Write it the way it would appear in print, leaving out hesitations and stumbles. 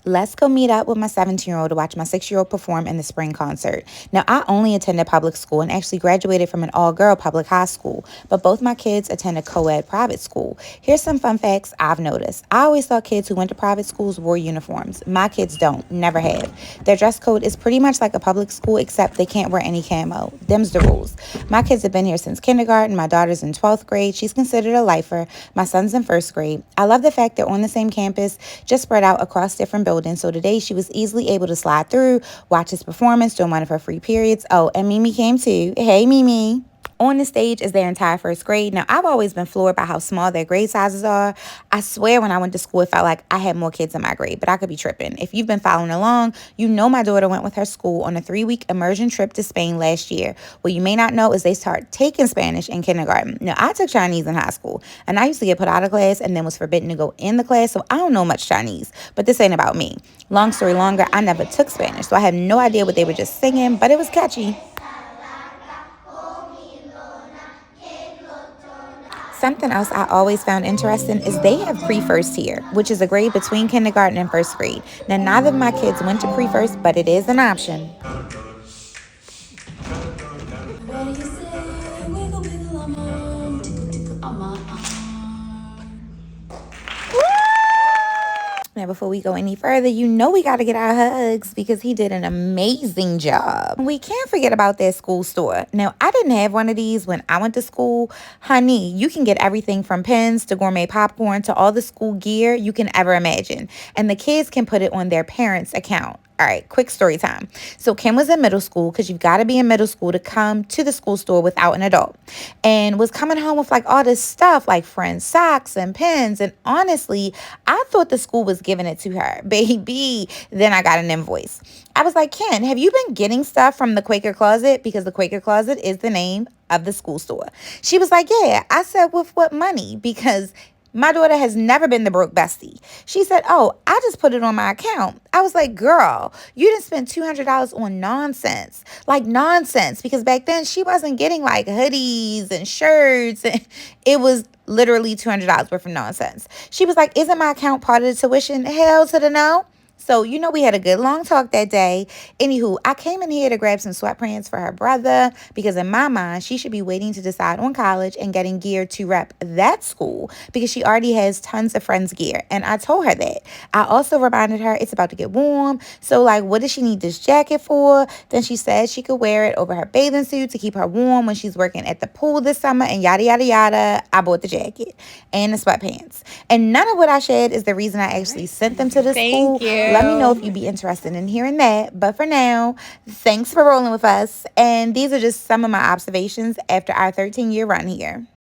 Let's go meet up with my 17-year-old to watch my 6-year-old perform in the spring concert. Now, I only attended public school and actually graduated from an all-girl public high school, but both my kids attend a co-ed private school. Here's some fun facts I've noticed. I always thought kids who went to private schools wore uniforms. My kids don't, never have. Their dress code is pretty much like a public school, except they can't wear any camo. Them's the rules. My kids have been here since kindergarten. My daughter's in 12th grade. She's considered a lifer. My son's in 1st grade. I love the fact they're on the same campus, just spread out across different buildings. So today she was easily able to slide through, watch his performance during one of her free periods. Oh, and Mimi came too. Hey, Mimi. On the stage is their entire 1st grade. Now, I've always been floored by how small their grade sizes are. I swear when I went to school, it felt like I had more kids in my grade, but I could be tripping. If you've been following along, you know my daughter went with her school on a 3-week immersion trip to Spain last year. What you may not know is they start taking Spanish in kindergarten. Now, I took Chinese in high school, and I used to get put out of class and then was forbidden to go in the class, so I don't know much Chinese, but this ain't about me. Long story longer, I never took Spanish, so I have no idea what they were just singing, but it was catchy. Something else I always found interesting is they have pre-first here, which is a grade between kindergarten and 1st grade. Now, neither of my kids went to pre-first, but it is an option. Now, before we go any further, you know we got to get our hugs because he did an amazing job. We can't forget about their school store. Now, I didn't have one of these when I went to school. Honey, you can get everything from pens to gourmet popcorn to all the school gear you can ever imagine. And the kids can put it on their parents' account. All right, quick story time. So Kim was in middle school because you've got to be in middle school to come to the school store without an adult, and was coming home with like all this stuff like friends' socks and pens. And honestly, I thought the school was giving it to her, baby. Then I got an invoice. I was like, Ken, have you been getting stuff from the Quaker Closet? Because the Quaker Closet is the name of the school store. She was like, yeah. I said, with what money? Because my daughter has never been the broke bestie. She said, oh, I just put it on my account. I was like, girl, you didn't spend $200 on nonsense. Like nonsense. Because back then she wasn't getting like hoodies and shirts. And it was literally $200 worth of nonsense. She was like, isn't my account part of the tuition? Hell to the no. So, you know, we had a good long talk that day. Anywho, I came in here to grab some sweatpants for her brother because in my mind, she should be waiting to decide on college and getting gear to rep that school because she already has tons of friends' gear. And I told her that. I also reminded her it's about to get warm. So, like, what does she need this jacket for? Then she said she could wear it over her bathing suit to keep her warm when she's working at the pool this summer and yada, yada, yada. I bought the jacket and the sweatpants. And none of what I shared is the reason I actually sent them to the school. Thank you. Let me know if you'd be interested in hearing that. But for now, thanks for rolling with us. And these are just some of my observations after our 13-year run here.